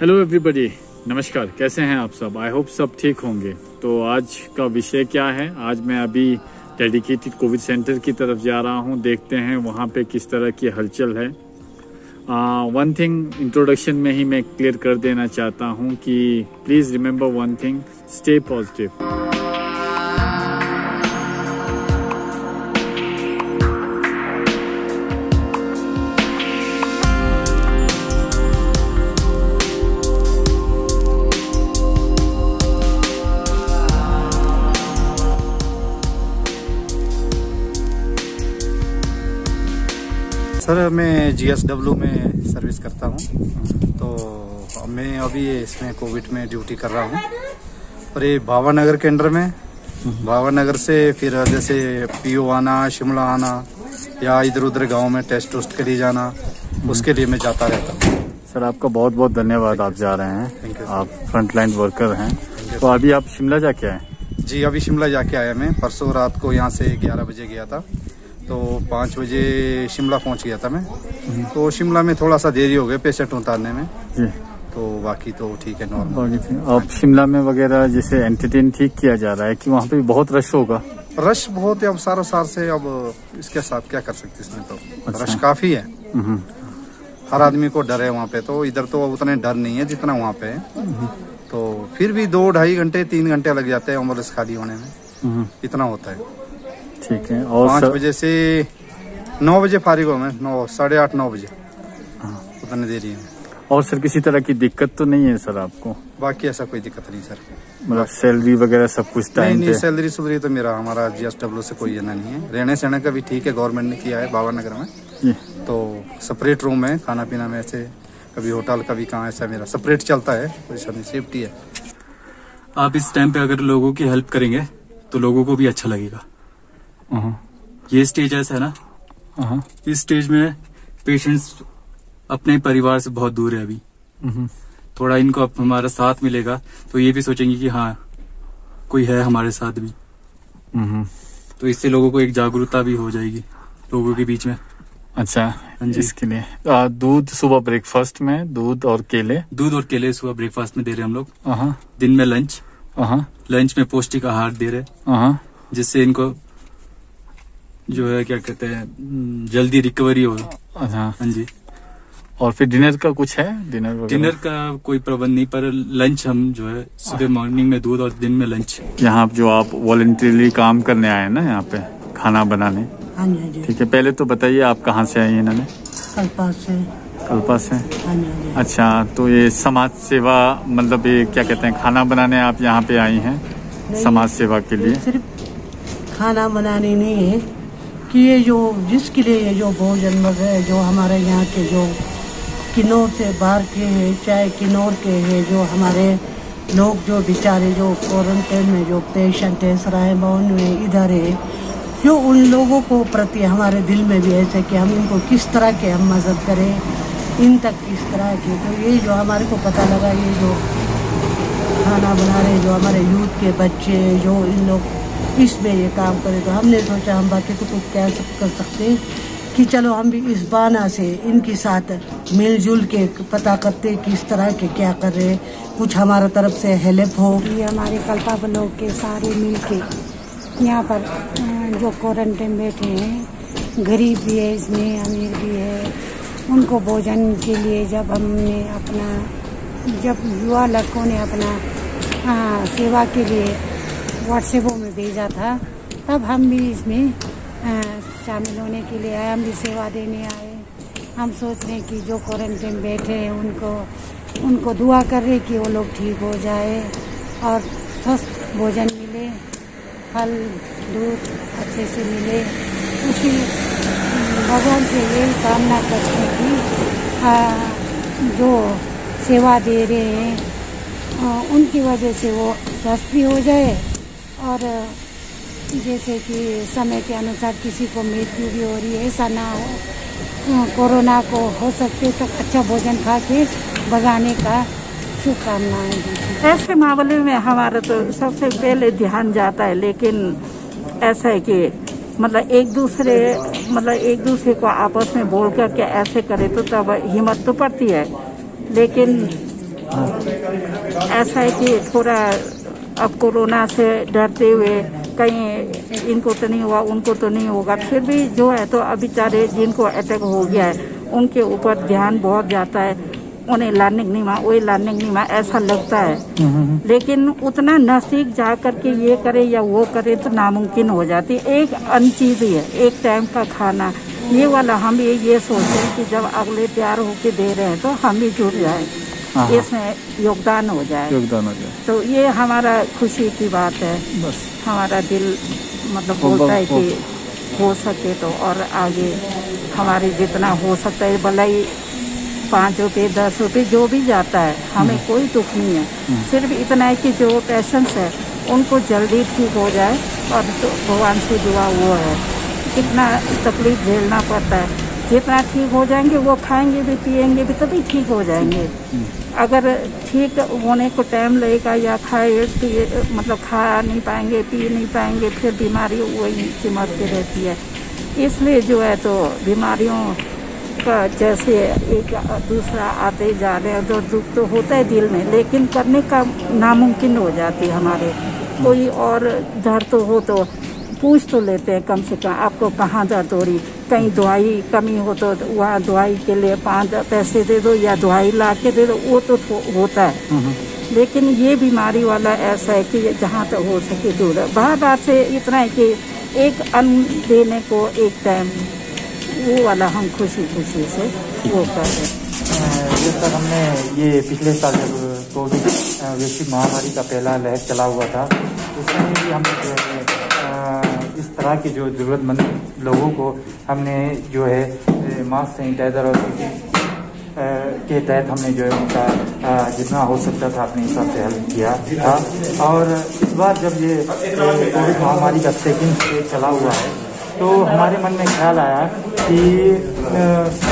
Hello everybody, नमस्कार। कैसे हैं आप सब? आई होप सब ठीक होंगे। तो आज का विषय क्या है? आज मैं अभी डेडिकेटेड कोविड सेंटर की तरफ जा रहा हूं। देखते हैं वहां पे किस तरह की हलचल है। वन थिंग इंट्रोडक्शन में ही मैं क्लियर कर देना चाहता हूं कि please remember one thing, stay positive. Sir, मैं GSW में सर्विस करता हूँ। तो मैं अभी इसमें कोविड में ड्यूटी कर रहा हूँ और ये भावानगर के अंडर में, भावानगर से फिर जैसे PO आना, शिमला आना या इधर उधर गांव में टेस्ट के लिए जाना, उसके लिए मैं जाता रहता हूँ। सर, आपका बहुत बहुत धन्यवाद। आप जा रहे हैं, आप फ्रंटलाइन वर्कर हैं। तो अभी आप शिमला जाके आए? जी, अभी शिमला जाके आया मैं। परसों रात को यहाँ से 11 बजे गया था, तो 5 बजे शिमला पहुंच गया था मैं। तो शिमला में थोड़ा सा देरी हो गई पेशेंट उतारने में जी। तो बाकी तो ठीक है, नॉर्मल। अब शिमला में वगैरह जैसे एंटरटेन ठीक किया जा रहा है कि वहाँ पे बहुत रश होगा? रश बहुत है अब सारों साल से। अब इसके साथ क्या कर सकते इसमें, तो अच्छा। रश काफी है, हर आदमी को डर है वहाँ पे। तो इधर तो उतना डर नहीं है जितना वहाँ पे है। तो फिर भी 2-2.5 घंटे 3 घंटे लग जाते हैं एम्बुलेंस खाली होने में, इतना होता है। ठीक है। और 5 बजे से 9 बजे फारिग हो मैं, 8:30-9 बजे, उतनी देरी है। और सर, किसी तरह की दिक्कत तो नहीं है सर आपको? बाकी ऐसा कोई दिक्कत नहीं सर। मतलब सैलरी वगैरह सब कुछ टाइम पे? नहीं, सैलरी तो हमारा GSW से कोई लेना नहीं है। रहने सहने का भी ठीक है, गवर्नमेंट ने किया है भावानगर में। तो सेपरेट रूम है, खाना पीना में ऐसे कभी होटल कभी कहाँ, ऐसा मेरा सेपरेट चलता है। कोई सेफ्टी है। आप इस टाइम पे अगर लोगों की हेल्प करेंगे तो लोगों को भी अच्छा लगेगा। ये स्टेज ऐसा है ना, इस स्टेज में पेशेंट्स अपने परिवार से बहुत दूर है अभी। थोड़ा इनको अब हमारा साथ मिलेगा तो ये भी सोचेंगे कि हाँ, कोई है हमारे साथ भी। तो इससे लोगों को एक जागरूकता भी हो जाएगी लोगों के बीच में। अच्छा, इसके लिए दूध सुबह ब्रेकफास्ट में, दूध और केले सुबह ब्रेकफास्ट में दे रहे हैं हम लोग। दिन में लंच में पौष्टिक आहार दे रहे, जिससे इनको जो है क्या कहते हैं, जल्दी रिकवरी हो। अच्छा, हाँ जी। और फिर डिनर का कुछ है? डिनर का कोई प्रबंध नहीं, पर लंच हम जो है सुबह मॉर्निंग में दूध और दिन में लंच। यहाँ जो आप वॉलंटरीली काम करने आए ना, यहाँ पे खाना बनाने? हाँ जी। ठीक है, पहले तो बताइए आप कहाँ से आई? इन्होंने कल्पा से। हाँ जी। अच्छा, तो ये समाज सेवा, मतलब ये क्या कहते हैं, खाना बनाने आप यहाँ पे आई हैं समाज सेवा के लिए? सिर्फ खाना बनाने नहीं है कि ये जो जिसके लिए ये जो भोजन वगैरह जो हमारे यहाँ के जो किन्नौर से बाहर के हैं, चाहे किन्नौर के हैं, जो हमारे लोग जो बेचारे जो क्वारंटाइन में जो पेशेंट है, सराय भवन में इधर है, जो उन लोगों को प्रति हमारे दिल में भी ऐसे कि हम इनको किस तरह के हम मदद करें, इन तक किस तरह के। तो ये जो हमारे को पता लगा, ये जो खाना बना रहे जो हमारे यूथ के बच्चे जो इन लोग इसमें ये काम करें, तो हमने सोचा हम बाकी तो कुछ क्या कर सकते कि चलो हम भी इस बहाना से इनके साथ मिलजुल के पता करते किस तरह के क्या कर रहे, कुछ हमारा तरफ से हेल्प हो। ये हमारे कल्पा ब्लॉक के सारे मिल के यहाँ पर जो क्वारंटाइन बैठे हैं, गरीब भी है इसमें, अमीर भी है, उनको भोजन के लिए जब युवा लड़कों ने अपना सेवा के लिए व्हाट्सएपों में भेजा था, तब हम भी इसमें शामिल होने के लिए आए, हम भी सेवा देने आए। हम सोच रहे हैं कि जो क्वारंटाइन बैठे हैं उनको दुआ कर रहे कि वो लोग ठीक हो जाए और स्वस्थ भोजन मिले, फल दूध अच्छे से मिले। उसी भगवान से यही कामना करते हैं कि जो सेवा दे रहे हैं उनकी वजह से वो स्वस्थ भी हो जाए, और जैसे कि समय के अनुसार किसी को मृत्यु भी हो रही है, ऐसा ना हो। कोरोना को हो सकते तो अच्छा भोजन खा के भगाने का शुभकामनाएं। ऐसे मामले में हमारा तो सबसे पहले ध्यान जाता है, लेकिन ऐसा है कि मतलब एक दूसरे को आपस में बोल करके ऐसे करे तो तब हिम्मत तो पड़ती है, लेकिन ऐसा है कि थोड़ा अब कोरोना से डरते हुए कहीं इनको तो नहीं हुआ उनको तो नहीं होगा, फिर भी जो है तो अब बेचारे जिनको अटैक हो गया है उनके ऊपर ध्यान बहुत जाता है, उन्हें लर्निंग नहीं माँ वही लर्निंग नहीं माँ ऐसा लगता है। लेकिन उतना नजदीक जा करके ये करे या वो करे तो नामुमकिन हो जाती है। एक अन्य चीज ही है, एक टाइम का खाना, ये वाला हम ये सोचते हैं कि जब अगले तैयार होके दे रहे हैं तो हम भी जुड़ जाए, इसमें योगदान हो जाए। तो ये हमारा खुशी की बात है, बस हमारा दिल मतलब बोलता है कि हो सके तो और आगे हमारे जितना हो सकता है, भले ही 5 रुपये 10 रुपये जो भी जाता है हमें कोई दुख नहीं है, सिर्फ इतना है कि जो पेशेंट्स है उनको जल्दी ठीक हो जाए और तो भगवान से दुआ वो है। कितना तकलीफ झेलना पड़ता है, जितना ठीक हो जाएंगे वो खाएंगे भी पिएंगे भी तभी ठीक हो जाएंगे। अगर ठीक होने को टाइम लगेगा या खाए मतलब खा नहीं पाएंगे पी नहीं पाएंगे फिर बीमारी वही चिमटती रहती है। इसलिए जो है तो बीमारियों का जैसे एक दूसरा आते जा रहे हैं तो दुख तो होता है दिल में, लेकिन करने का नामुमकिन हो जाती है हमारे। कोई और दर्द तो हो तो पूछ तो लेते हैं कम से कम आपको कहाँ दर्द हो रही, कहीं दवाई कमी हो तो वहाँ दवाई के लिए 5 पैसे दे दो या दवाई ला के दे दो, वो तो होता है। लेकिन ये बीमारी वाला ऐसा है कि जहाँ तक हो सके दूर है। बार से इतना है कि एक अन्न देने को एक टाइम वो वाला हम खुशी से वो कर रहे हैं। ये सर हमने ये पिछले साल जब कोविड वैश्विक महामारी का पहला लहर चला हुआ था उसमें भी हमने जो है इस तरह के जो ज़रूरतमंद लोगों को हमने जो है मास्क सैनिटाइज़र और के तहत हमने जो है उनका जितना हो सकता था अपने हिसाब से हेल्प किया था। और इस बार जब ये कोविड महामारी का सेकंड स्टेज चला हुआ है तो हमारे मन में ख्याल आया कि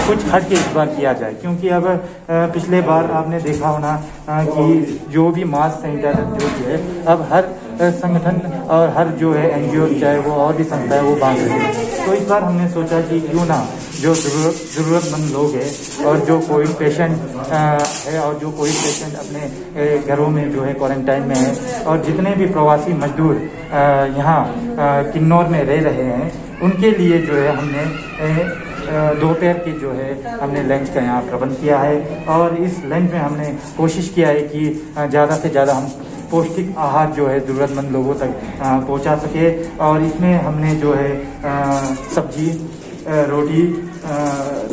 कुछ हट के इस बार किया जाए, क्योंकि अब पिछले बार आपने देखा होना कि जो भी मास्क सैनिटाइजर जो है अब हर संगठन और हर जो है एनजीओ चाहे वो और भी संस्था है वो बांट रही है। तो इस बार हमने सोचा कि क्यों ना जो ज़रूरतमंद लोग हैं और जो कोविड पेशेंट है और जो कोविड पेशेंट अपने घरों में जो है क्वारंटाइन में है और जितने भी प्रवासी मजदूर यहाँ किन्नौर में रह रहे हैं उनके लिए जो है हमने दोपहर की जो है हमने लंच का यहाँ प्रबंध किया है। और इस लंच में हमने कोशिश किया है कि ज़्यादा से ज़्यादा हम पौष्टिक आहार जो है ज़रूरतमंद लोगों तक पहुँचा सके। और इसमें हमने जो है सब्जी रोटी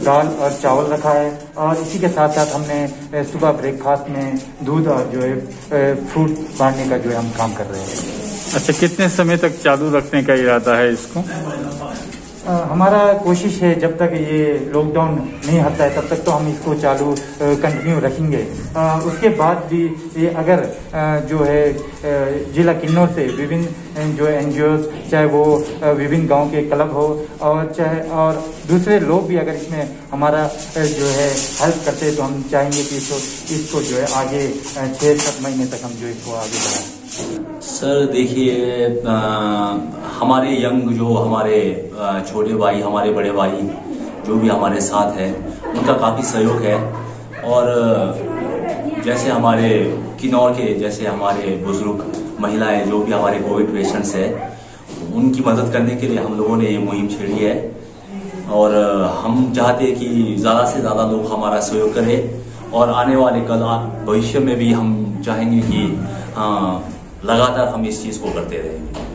दाल और चावल रखा है और इसी के साथ साथ हमने सुबह ब्रेकफास्ट में दूध और जो है फ्रूट बांटने का जो है हम काम कर रहे हैं। अच्छा, कितने समय तक चालू रखने का इरादा है इसको? हमारा कोशिश है जब तक ये लॉकडाउन नहीं हटता है तब तक तो हम इसको चालू कंटिन्यू रखेंगे। उसके बाद भी ये अगर जो है जिला किन्नौर से विभिन्न जो एनजीओज चाहे वो विभिन्न गांव के क्लब हो और चाहे और दूसरे लोग भी अगर इसमें हमारा जो है हेल्प करते हैं तो हम चाहेंगे कि इसको जो है आगे 6-7 महीने तक हम जो इसको आगे बढ़ाएं। सर देखिए, हमारे यंग जो हमारे छोटे भाई हमारे बड़े भाई जो भी हमारे साथ है उनका काफ़ी सहयोग है। और जैसे हमारे किन्नौर के जैसे हमारे बुजुर्ग महिलाएं जो भी हमारे कोविड पेशेंट्स है उनकी मदद करने के लिए हम लोगों ने ये मुहिम छेड़ी है। और हम चाहते हैं कि ज़्यादा से ज़्यादा लोग हमारा सहयोग करें और आने वाले कल भविष्य में भी हम चाहेंगे कि लगातार हम इस चीज़ को करते रहेंगे।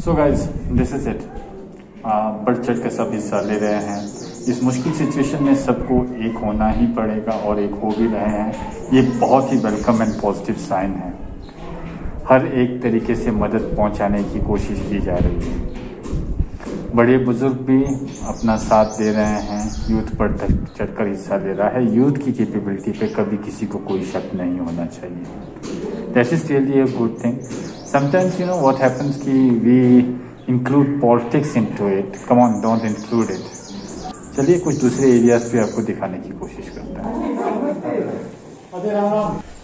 So guys, this is it. बढ़ चढ़ कर सब हिस्सा ले रहे हैं। इस मुश्किल सिचुएशन में सबको एक होना ही पड़ेगा और एक हो भी रहे हैं। ये बहुत ही वेलकम एंड पॉजिटिव साइन है। हर एक तरीके से मदद पहुंचाने की कोशिश की जा रही है। बड़े बुजुर्ग भी अपना साथ दे रहे हैं, यूथ बढ़ चढ़कर हिस्सा ले रहा है। यूथ की कैपेबिलिटी पे कभी किसी को कोई शक नहीं होना चाहिए। That is really a good thing. Sometimes you know what happens कि we include politics into it. Come on, don't include it. चलिए कुछ दूसरे एरियाज पे आपको दिखाने की कोशिश करता है।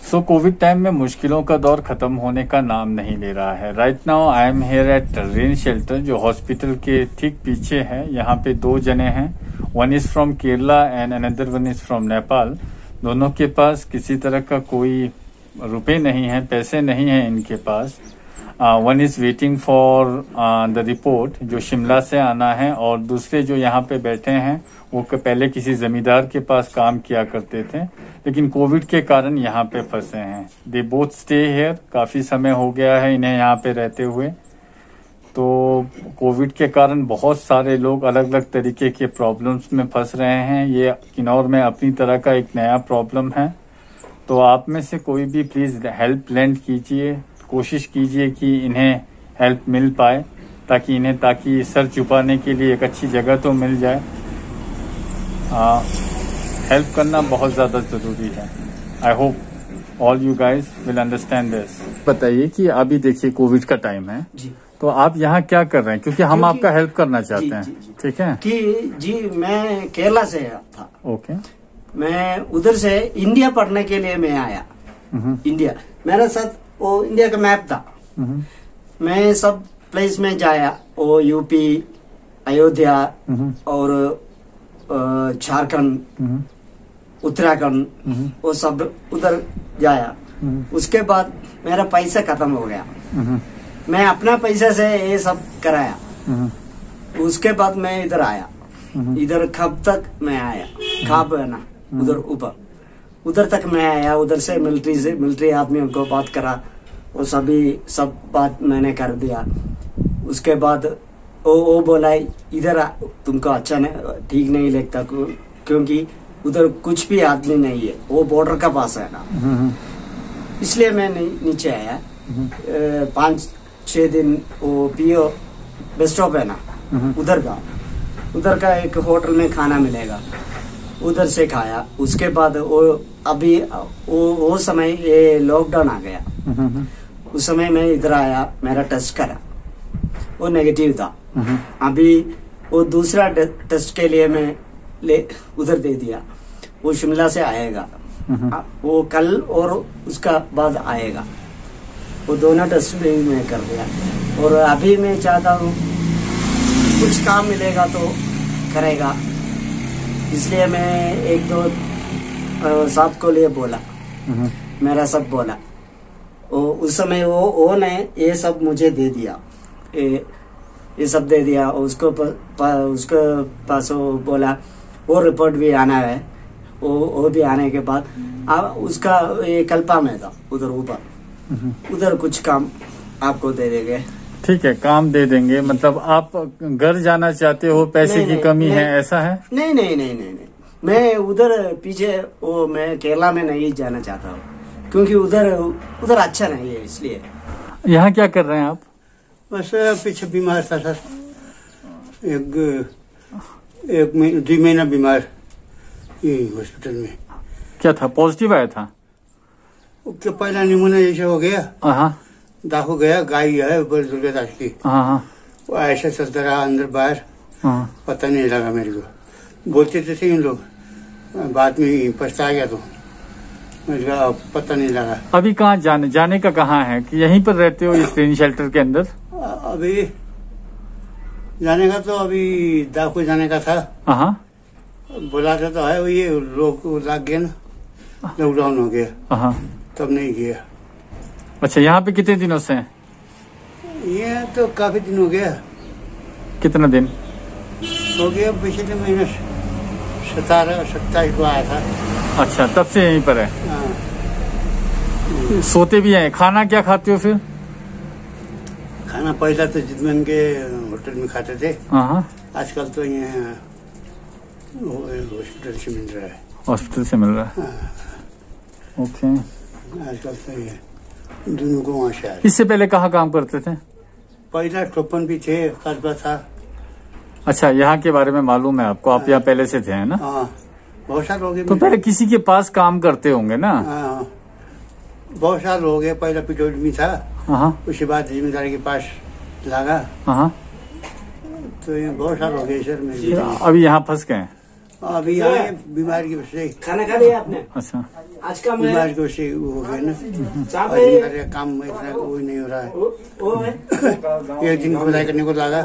सो कोविड टाइम में मुश्किलों का दौर खत्म होने का नाम नहीं ले रहा है। Right now I am here eight rain shelter, जो हॉस्पिटल के ठीक पीछे है। यहाँ पे 2 जने हैं, one is from Kerala and another one is from Nepal. दोनों के पास किसी तरह का कोई रुपए नहीं है, पैसे नहीं है इनके पास। One is waiting for the report जो शिमला से आना है, और दूसरे जो यहाँ पे बैठे हैं वो पहले किसी जमींदार के पास काम किया करते थे, लेकिन कोविड के कारण यहाँ पे फंसे हैं। दे बोथ स्टे हियर, काफी समय हो गया है इन्हें यहाँ पे रहते हुए। तो कोविड के कारण बहुत सारे लोग अलग अलग तरीके के प्रॉब्लम्स में फंस रहे हैं। ये किन्नौर में अपनी तरह का एक नया प्रॉब्लम है। तो आप में से कोई भी प्लीज हेल्प लेंड कीजिए, कोशिश कीजिए कि इन्हें हेल्प मिल पाए, ताकि सर छुपाने के लिए एक अच्छी जगह तो मिल जाए। हेल्प करना बहुत ज्यादा जरूरी है। I hope all you guys will understand this. बताइए कि अभी देखिए कोविड का टाइम है जी, तो आप यहाँ क्या कर रहे हैं? क्योंकि हम आपका हेल्प करना चाहते हैं। ठीक है कि जी मैं केरला से था। ओके। मैं उधर से इंडिया पढ़ने के लिए मैं आया। इंडिया मेरे साथ वो इंडिया का मैप था। मैं सब प्लेस में जाया, वो यूपी, अयोध्या और झारखंड, उत्तराखंड, वो सब उधर जाया। उसके बाद मेरा पैसा खत्म हो गया। मैं अपना पैसा से ये सब कराया। उसके बाद मैं इधर आया। इधर कब तक मैं आया, खाप है ना, उधर ऊपर उधर तक मैं आया। उधर से मिलिट्री आदमियों को बात करा, वो सब बात मैंने कर दिया। उसके बाद वो बोला इधर तुमको अच्छा नहीं, ठीक नहीं लगता, क्योंकि उधर कुछ भी आदमी नहीं है, वो बॉर्डर का पास है ना। इसलिए मैं नीचे आया। 5-6 दिन वो पीओ बस स्टॉप है ना, उधर का एक होटल में खाना मिलेगा, उधर से खाया। उसके बाद वो समय ये लॉकडाउन आ गया। उस समय मैं इधर आया, मेरा टेस्ट करा, वो नेगेटिव था। अभी वो दूसरा टेस्ट के लिए मैं उधर दे दिया। वो शिमला से आएगा, वो कल और उसका बाद आएगा। वो दोनों टेस्ट भी मैं कर दिया। और अभी मैं चाहता हूँ कुछ काम मिलेगा तो करेगा, इसलिए मैं 1-2 साथ को लिए बोला, मेरा सब बोला। उस समय वो ने ये सब मुझे दे दिया, ये सब दे दिया। उसको पास वो बोला वो रिपोर्ट भी आना है। वो भी आने के बाद उसका ये कल्पा में था उधर ऊपर, उधर कुछ काम आपको दे देंगे। ठीक है, काम दे देंगे। मतलब आप घर जाना चाहते हो, पैसे की कमी है, ऐसा है? नहीं, मैं उधर पीछे मैं केरला में नहीं जाना चाहता हूँ, क्योंकि उधर अच्छा नहीं है, इसलिए। यहाँ क्या कर रहे हैं आप? बस पीछे बीमार था सर, 2 महीना बीमार हॉस्पिटल में। क्या था, पॉजिटिव आया था? क्या पहला निमोनिया जैसे हो गया, दाखो गया, गाय है ऊपर दुर्गादास की। वो ऐसा चलता रहा अंदर बाहर, पता नहीं लगा मेरे को। बोलते थे इन लोग, बाद में पछता गया तो पता नहीं लगा। अभी कहाँ जाने का कहाँ है कि यहीं पर रहते हो इस रेन शेल्टर के अंदर? अभी जाने का तो अभी दाखो जाने का था। बोला था तो है, वो ये लोग लग गया ना, लॉकडाउन हो गया, तब नहीं गया। अच्छा, यहाँ पे कितने दिनों से हैं? ये तो काफी दिन हो गया। कितना दिन हो गया? पिछले महीने 17-27 को आया था। अच्छा, तब से यहीं पर है। सोते भी हैं? खाना क्या खाते हो फिर? खाना पहला तो जितमन के होटल में खाते थे, आजकल तो यहाँ हॉस्पिटल से मिल रहा है। हॉस्पिटल से मिल रहा है। ओके। आजकल तो ये दोनों को वहाँ से। इससे पहले कहाँ काम करते थे? पहला टोपन भी थे, कस्बा था। अच्छा, यहाँ के बारे में मालूम है आपको? आप यहाँ पहले से थे, है ना? बहुत साल हो गए। तो पहले किसी के पास काम करते होंगे ना? बहुत साल हो गए। पहला पिटोट में था, उसके बाद जिम्मेदारी के पास लगा। हाँ। तो ये बहुत साल हो गए सर मेरे। अभी यहाँ फंस गए? अभी आए बीमारी की वजह से। खाना खा लिया आपने? अच्छा, आज का बीमारी की वजह से वो हो गया ना, काम इतना कोई नहीं हो रहा है। एक दिन खुदाई करने को लगा,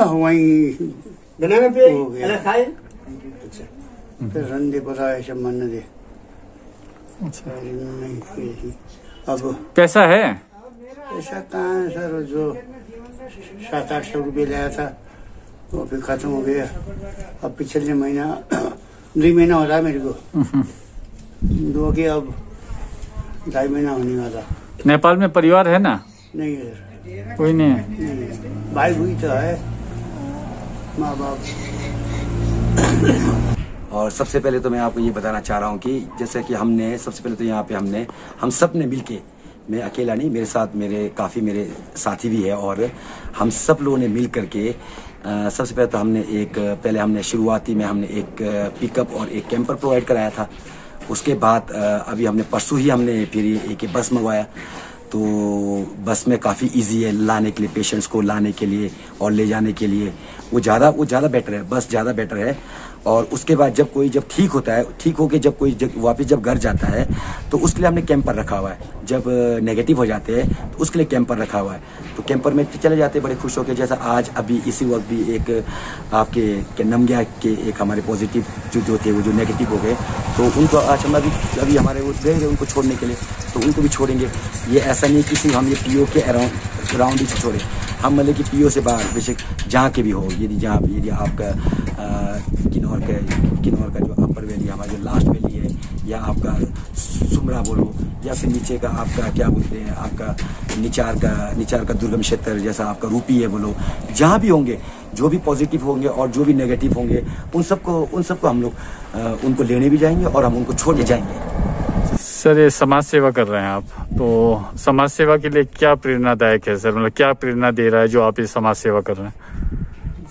वहीं हो गया। फिर रंदे पता ऐसा मन दे। अब कैसा है? ऐसा कहाँ है सर, जो 700-800 रुपये लाया था वो भी खत्म हो गया। अब पिछले महीना 2 महीना हो रहा है मेरे को, 2 के अब 2.5 महीना होने वाला। नेपाल में परिवार है ना? नहीं है सर, कोई नहीं है। नहीं, भाई हुई तो है, माँ बाप। और सबसे पहले तो मैं आपको ये बताना चाह रहा हूँ कि जैसे कि हमने सबसे पहले तो यहाँ पे हम सब ने मिलके, मैं अकेला नहीं, मेरे साथ मेरे साथी भी है, और हम सब लोगों ने मिल करके सबसे पहले तो हमने शुरुआती में हमने एक पिकअप और एक कैंपर प्रोवाइड कराया था। उसके बाद अभी हमने परसों ही हमने फिर एक बस मंगवाया, तो बस में काफ़ी इजी है लाने के लिए, पेशेंट्स को लाने के लिए और ले जाने के लिए। वो ज़्यादा बेटर है, बस ज़्यादा बेटर है। और उसके बाद जब ठीक होता है, ठीक होके जब कोई वापस घर जाता है तो उसके लिए हमने कैंपर रखा हुआ है। जब नेगेटिव हो जाते हैं तो उसके लिए कैंपर रखा हुआ है, तो कैंपर में चले जाते हैं बड़े खुश होकर। जैसा आज अभी इसी वक्त भी एक आपके नमग्या के एक हमारे पॉजिटिव जो थे, वो जो नेगेटिव हो गए, तो उनको आज हम अभी हमारे वो गए उनको छोड़ने के लिए, तो उनको भी छोड़ेंगे। ये ऐसा नहीं कि सिर्फ हम ये पीओ के अराउंड ही छोड़े, हम मतलब कि पीओ से बाहर बेशक जहाँ के भी हो, यदि आपका किन्नौर का जो अपर वैली, हमारा जो लास्ट वैली है, या आपका सुमरा बोलो, या फिर नीचे का आपका क्या बोलते हैं, आपका निचार का दुर्गम क्षेत्र, जैसा आपका रूपी है बोलो, जहाँ भी होंगे, जो भी पॉजिटिव होंगे और जो भी नेगेटिव होंगे, उन सबको हम लोग उनको लेने भी जाएंगे और हम उनको छोड़ने जाएंगे। सर, ये समाज सेवा कर रहे हैं आप, तो समाज सेवा के लिए क्या प्रेरणादायक है सर? मतलब क्या प्रेरणा दे रहा है जो आप ये समाज सेवा कर रहे हैं?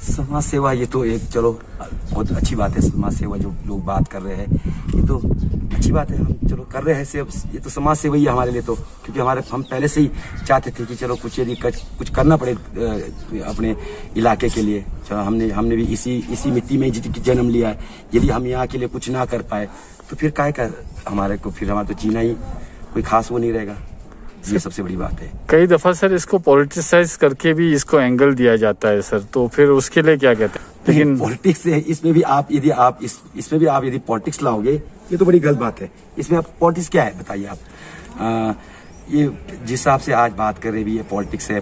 समाज सेवा ये तो एक चलो बहुत अच्छी बात है। समाज सेवा जो लोग बात कर रहे हैं ये तो अच्छी बात है, हम चलो कर रहे हैं। ये तो समाज सेवा ही है हमारे लिए, तो क्योंकि हम पहले से ही चाहते थे कि चलो कुछ करना पड़े अपने इलाके के लिए। चलो हमने भी इसी मिट्टी में जन्म लिया है। यदि हम यहाँ के लिए कुछ ना कर पाए तो फिर हमारा तो जीना ही कोई खास वो नहीं रहेगा। ये सबसे बड़ी बात है। कई दफा सर इसको पॉलिटिसाइज करके भी इसको एंगल दिया जाता है सर, तो फिर उसके लिए क्या कहते हैं? लेकिन पॉलिटिक्स है इसमें भी, आप यदि पॉलिटिक्स लाओगे ये तो बड़ी गलत बात है। इसमें आप पॉलिटिक्स क्या है बताइए आप? ये जिस हिसाब से आज बात कर रहे भी, ये पॉलिटिक्स है,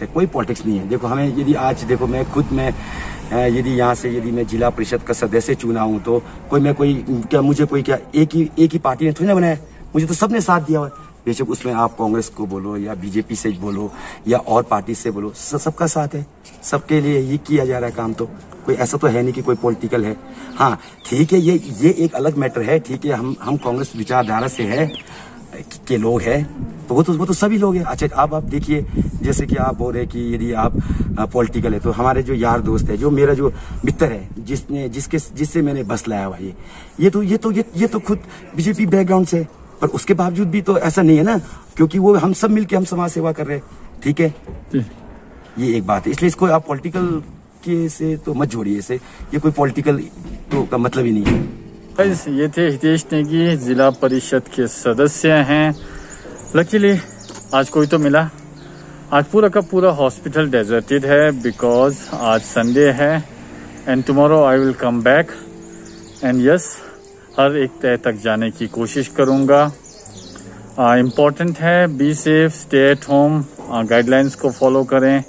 कोई पॉलिटिक्स नहीं है। देखो हमें यदि आज देखो यदि यहाँ से यदि मैं जिला परिषद का सदस्य चुना हूँ तो मुझे एक ही पार्टी ने थोड़ी ना बनाया, मुझे तो सबने साथ दिया हुआ है। बेशक उसमें आप कांग्रेस को बोलो या बीजेपी से बोलो या और पार्टी से बोलो, सबका साथ है, सबके लिए ये किया जा रहा है काम। तो कोई ऐसा तो है नहीं कि कोई पॉलिटिकल है। हाँ ठीक है, ये एक अलग मैटर है। ठीक है, हम कांग्रेस विचारधारा से है के लोग हैं, तो वो तो सभी लोग हैं। अच्छा अब आप देखिए, जैसे कि आप बोल रहे कि यदि आप पॉलिटिकल है, तो हमारे जो यार दोस्त है, जो मेरा जो मित्र है, जिससे मैंने बस लाया हुआ, ये तो खुद बीजेपी बैकग्राउंड से, पर उसके बावजूद भी तो ऐसा नहीं है ना, क्योंकि वो हम सब मिलके हम समाज सेवा कर रहे हैं। ठीक है, ये एक बात है। इसलिए इसको आप पॉलिटिकल के से तो मत जोड़िए, इसे ये कोई पॉलिटिकल तो का मतलब ही नहीं है। ये थे हितेश नेगी, जिला परिषद के सदस्य हैं। लकीली आज कोई तो मिला। आज पूरा का पूरा हॉस्पिटल डेजर्टेड है, बिकॉज आज संडे है and tomorrow I will come back and yes, हर एक तय तक जाने की कोशिश करूंगा। इम्पॉर्टेंट है, be safe, stay at home, guidelines को फॉलो करें।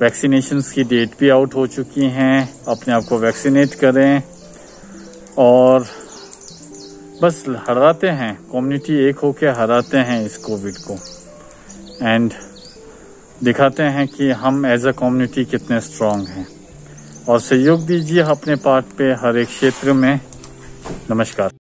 वैक्सीनेशंस की डेट भी आउट हो चुकी हैं, अपने आप को वैक्सीनेट करें और बस हराते हैं, कम्युनिटी एक होके हराते हैं इस कोविड को एंड दिखाते हैं कि हम एज अ कम्युनिटी कितने स्ट्रांग हैं। और सहयोग दीजिए अपने पार्ट पे हर एक क्षेत्र में। नमस्कार।